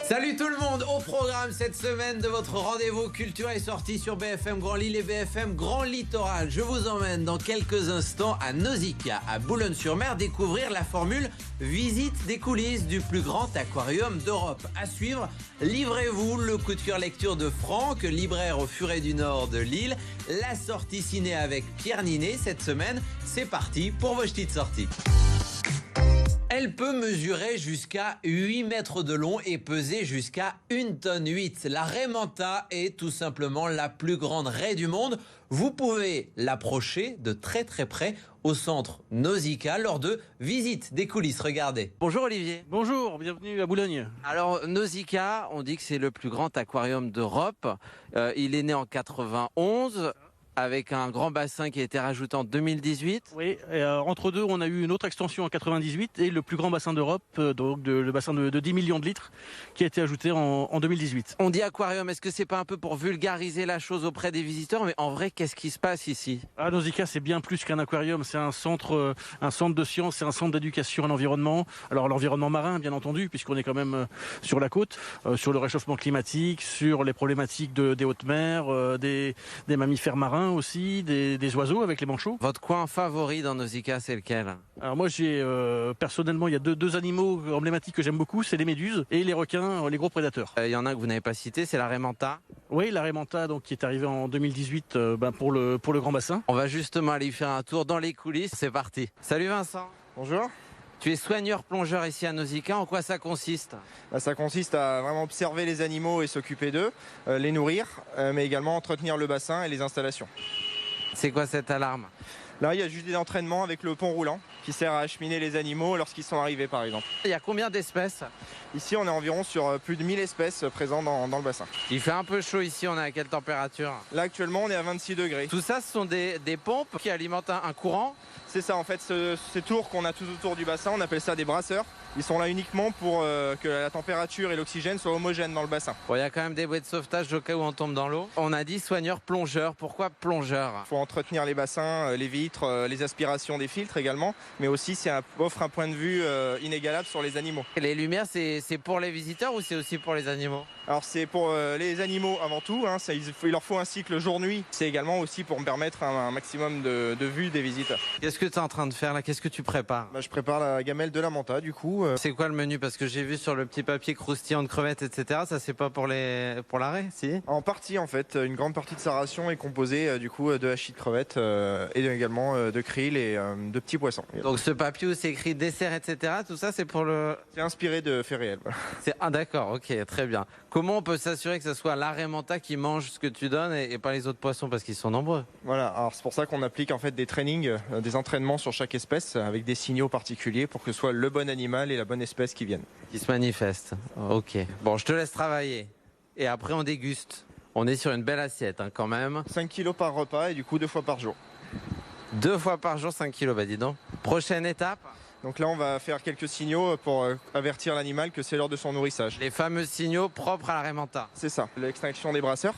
Salut tout le monde, au programme cette semaine de votre rendez-vous culture et sortie sur BFM Grand Lille et BFM Grand Littoral. Je vous emmène dans quelques instants à Nausicaa, à Boulogne-sur-Mer, découvrir la formule visite des coulisses du plus grand aquarium d'Europe. À suivre, livrez-vous le coup de cœur lecture de Franck, libraire au Furet du Nord de Lille. La sortie ciné avec Pierre Ninet cette semaine. C'est parti pour vos petites sorties. Elle peut mesurer jusqu'à 8 mètres de long et peser jusqu'à 1,8 tonne. La raie manta est tout simplement la plus grande raie du monde. Vous pouvez l'approcher de très très près au centre Nausicaa lors de visites des coulisses. Regardez. Bonjour Olivier. Bonjour, bienvenue à Boulogne. Alors Nausicaa, on dit que c'est le plus grand aquarium d'Europe. Il est né en 91. Avec un grand bassin qui a été rajouté en 2018. Oui, et entre deux, on a eu une autre extension en 98 et le plus grand bassin d'Europe, le bassin de 10 millions de litres, qui a été ajouté en 2018. On dit aquarium, est-ce que c'est pas un peu pour vulgariser la chose auprès des visiteurs? Mais en vrai, qu'est-ce qui se passe ici? À Nausicaa, c'est bien plus qu'un aquarium, c'est un centre de sciences, c'est un centre d'éducation à l'environnement. Alors l'environnement marin, bien entendu, puisqu'on est quand même sur la côte, sur le réchauffement climatique, sur les problématiques des hautes mers, des mammifères marins aussi, des oiseaux avec les manchots. Votre coin favori dans Nausicaa, c'est lequel? Alors moi, personnellement, il y a deux animaux emblématiques que j'aime beaucoup, c'est les méduses et les requins, les gros prédateurs. Il y en a que vous n'avez pas cité, c'est la raie manta. Oui, la raie manta, donc, qui est arrivée en 2018 pour le grand bassin. On va justement aller y faire un tour dans les coulisses, c'est parti. Salut Vincent. Bonjour. Tu es soigneur-plongeur ici à Nausicaa, en quoi ça consiste? Ça consiste à vraiment observer les animaux et s'occuper d'eux, les nourrir, mais également entretenir le bassin et les installations. C'est quoi cette alarme? Là, il y a juste des entraînements avec le pont roulant qui sert à acheminer les animaux lorsqu'ils sont arrivés par exemple. Il y a combien d'espèces? Ici, on est environ sur plus de 1000 espèces présentes dans le bassin. Il fait un peu chaud ici, on est à quelle température? Là, actuellement, on est à 26 degrés. Tout ça, ce sont des pompes qui alimentent un courant? C'est ça, en fait, ces tours qu'on a tout autour du bassin, on appelle ça des brasseurs. Ils sont là uniquement pour que la température et l'oxygène soient homogènes dans le bassin. Bon, il y a quand même des bouées de sauvetage au cas où on tombe dans l'eau. On a dit soigneur-plongeur. Pourquoi plongeur? Il faut entretenir les bassins, les vitres, les aspirations des filtres également, mais aussi ça offre un point de vue inégalable sur les animaux. Et les lumières, c'est pour les visiteurs ou c'est aussi pour les animaux? Alors c'est pour les animaux avant tout, hein, il leur faut un cycle jour-nuit. C'est également aussi pour me permettre un maximum de vue des visiteurs. Qu'est-ce que tu es en train de faire là? Qu'est-ce que tu prépares? Je prépare la gamelle de la manta du coup. C'est quoi le menu? Parce que j'ai vu sur le petit papier croustillant de crevettes, etc. Ça c'est pas pour la raie, si? En partie en fait, une grande partie de sa ration est composée du coup de hachis de crevettes et également de krill et de petits poissons. Donc ce papier où c'est écrit dessert, etc. Tout ça c'est pour le... C'est inspiré de faits réels. Voilà. Ah d'accord, ok, très bien. Comment on peut s'assurer que ce soit la raie manta qui mange ce que tu donnes et pas les autres poissons parce qu'ils sont nombreux? Voilà, alors c'est pour ça qu'on applique en fait des trainings, des entraînements sur chaque espèce avec des signaux particuliers pour que ce soit le bon animal et la bonne espèce qui viennent. Qui se manifestent. Ok. Bon, je te laisse travailler. Et après on déguste. On est sur une belle assiette hein, quand même. 5 kilos par repas et du coup 2 fois par jour. 2 fois par jour, 5 kilos, bah dis donc. Prochaine étape? Donc là, on va faire quelques signaux pour avertir l'animal que c'est l'heure de son nourrissage. Les fameux signaux propres à la raie manta. C'est ça. L'extinction des brasseurs,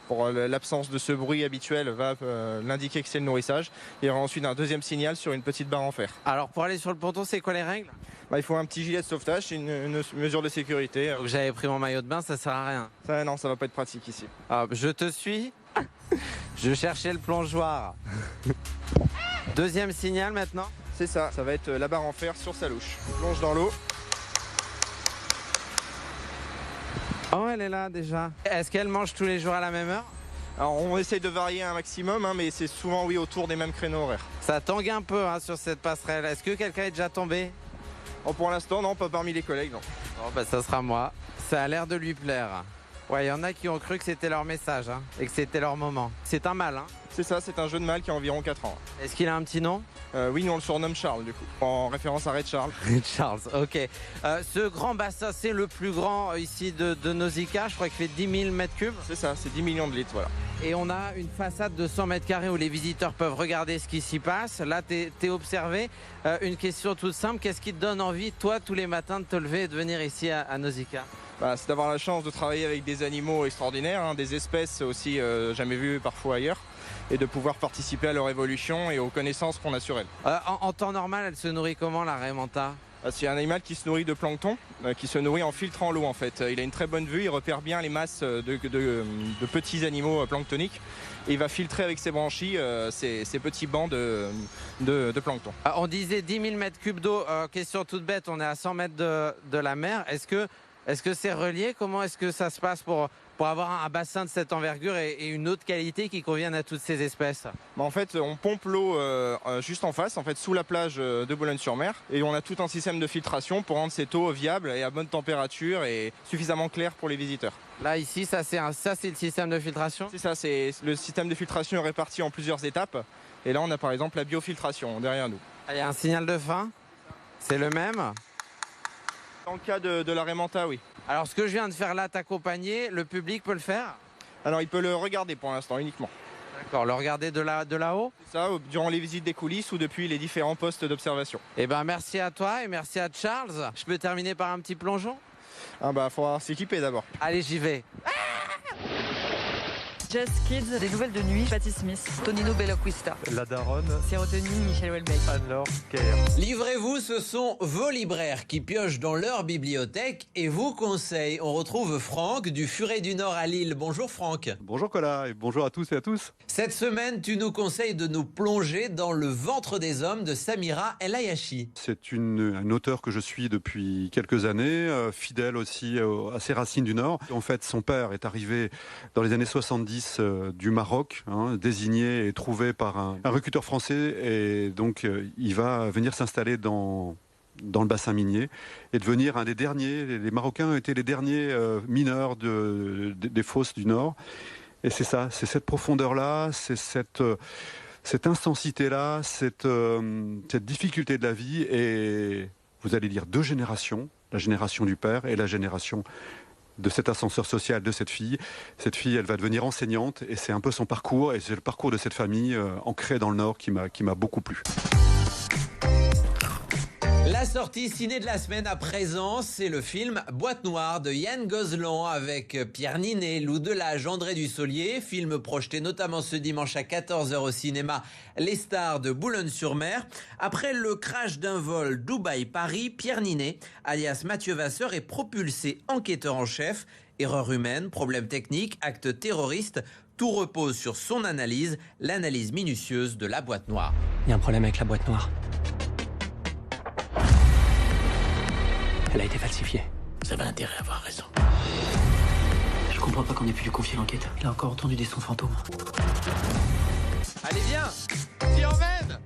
pour l'absence de ce bruit habituel, va l'indiquer que c'est le nourrissage. Il y aura ensuite un deuxième signal sur une petite barre en fer. Alors pour aller sur le ponton, c'est quoi les règles? Il faut un petit gilet de sauvetage, c'est une mesure de sécurité. Donc j'avais pris mon maillot de bain, ça sert à rien. Non, ça va pas être pratique ici. Alors, je te suis. Je cherchais le plongeoir. Deuxième signal maintenant. C'est ça, ça va être la barre en fer sur sa louche. On plonge dans l'eau. Oh, elle est là déjà. Est-ce qu'elle mange tous les jours à la même heure? Alors on essaye de varier un maximum, hein, mais c'est souvent oui autour des mêmes créneaux horaires. Ça tangue un peu hein, sur cette passerelle. Est-ce que quelqu'un est déjà tombé? Pour l'instant, non, pas parmi les collègues. Non. Bon, bah, ça sera moi. Ça a l'air de lui plaire. Ouais, il y en a qui ont cru que c'était leur message hein, et que c'était leur moment. C'est un mâle, hein? C'est ça, c'est un jeune mâle qui a environ 4 ans. Est-ce qu'il a un petit nom? Oui, nous on le surnomme Charles du coup, en référence à Ray Charles. Charles, ok. Ce grand bassin, c'est le plus grand ici de Nausicaa, je crois qu'il fait 10 000 mètres cubes. C'est ça, c'est 10 millions de litres, voilà. Et on a une façade de 100 mètres carrés où les visiteurs peuvent regarder ce qui s'y passe. Là, t'es observé. Une question toute simple, qu'est-ce qui te donne envie, toi, tous les matins, de te lever et de venir ici à Nausicaa? C'est d'avoir la chance de travailler avec des animaux extraordinaires, hein, des espèces aussi jamais vues parfois ailleurs, et de pouvoir participer à leur évolution et aux connaissances qu'on a sur elles. En temps normal, elle se nourrit comment, la raie manta? C'est un animal qui se nourrit de plancton, qui se nourrit en filtrant l'eau en fait. Il a une très bonne vue, il repère bien les masses de petits animaux planctoniques. Et il va filtrer avec ses branchies ces petits bancs de plancton. On disait 10 000 mètres cubes d'eau. Question toute bête, on est à 100 mètres de la mer. Est-ce que c'est relié? Comment est-ce que ça se passe pour avoir un bassin de cette envergure et une eau de qualité qui convienne à toutes ces espèces? En fait, on pompe l'eau juste en face, en fait, sous la plage de Boulogne-sur-Mer. Et on a tout un système de filtration pour rendre cette eau viable et à bonne température et suffisamment claire pour les visiteurs. Là, ici, ça c'est le système de filtration? C'est ça, c'est le système de filtration est réparti en plusieurs étapes. Et là, on a par exemple la biofiltration derrière nous. Il y a un signal de fin? C'est le même? Dans le cas de la Raimanta, oui. Alors, ce que je viens de faire là, t'accompagner, le public peut le faire? Alors, il peut le regarder pour l'instant uniquement. D'accord, le regarder de là-haut? C'est ça, durant les visites des coulisses ou depuis les différents postes d'observation. Eh ben, merci à toi et merci à Charles. Je peux terminer par un petit plongeon? Ah bah, faut s'équiper d'abord. Allez, j'y vais. Just Kids, des nouvelles de nuit, Patti Smith, Tonino Belloquista, La Daronne, Sérotonine, Michel Houellebecq. Anne-Laure Kerr. Livrez-vous, ce sont vos libraires qui piochent dans leur bibliothèque et vous conseillent. On retrouve Franck du Furet du Nord à Lille. Bonjour Franck. Bonjour Colas et bonjour à tous et à tous. Cette semaine, tu nous conseilles de nous plonger dans le ventre des hommes de Samira El Ayachi. C'est une auteure que je suis depuis quelques années, fidèle aussi à ses racines du Nord. En fait, son père est arrivé dans les années 70 du Maroc, désigné et trouvé par un recruteur français, et donc il va venir s'installer dans le bassin minier et devenir un des derniers. Les Marocains ont été les derniers mineurs des fosses du Nord. Et c'est ça, c'est cette profondeur-là, c'est cette intensité-là, cette difficulté de la vie. Et vous allez dire 2 générations, la génération du père et la génération de cet ascenseur social de cette fille. Cette fille, elle va devenir enseignante et c'est un peu son parcours et c'est le parcours de cette famille ancrée dans le Nord qui m'a beaucoup plu. La sortie ciné de la semaine à présent, c'est le film Boîte Noire de Yann Gozlan avec Pierre Ninet, Lou Delage, André Dussolier. Film projeté notamment ce dimanche à 14h au cinéma Les Stars de Boulogne-sur-Mer. Après le crash d'un vol Dubaï-Paris, Pierre Ninet, alias Mathieu Vasseur, est propulsé enquêteur en chef. Erreur humaine, problème technique, acte terroriste, tout repose sur son analyse, l'analyse minutieuse de la boîte noire. Il y a un problème avec la boîte noire. Elle a été falsifiée. Vous avez intérêt à avoir raison. Je comprends pas qu'on ait pu lui confier l'enquête. Il a encore entendu des sons fantômes. Allez, viens, t'y emmène.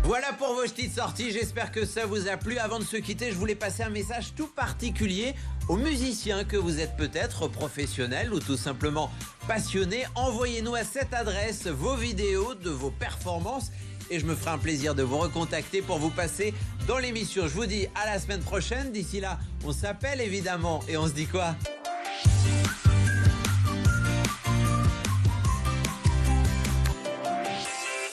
Voilà pour vos petites sorties, j'espère que ça vous a plu. Avant de se quitter, je voulais passer un message tout particulier aux musiciens que vous êtes peut-être professionnels ou tout simplement passionnés. Envoyez-nous à cette adresse vos vidéos de vos performances et je me ferai un plaisir de vous recontacter pour vous passer dans l'émission. Je vous dis à la semaine prochaine. D'ici là, on s'appelle évidemment et on se dit quoi ?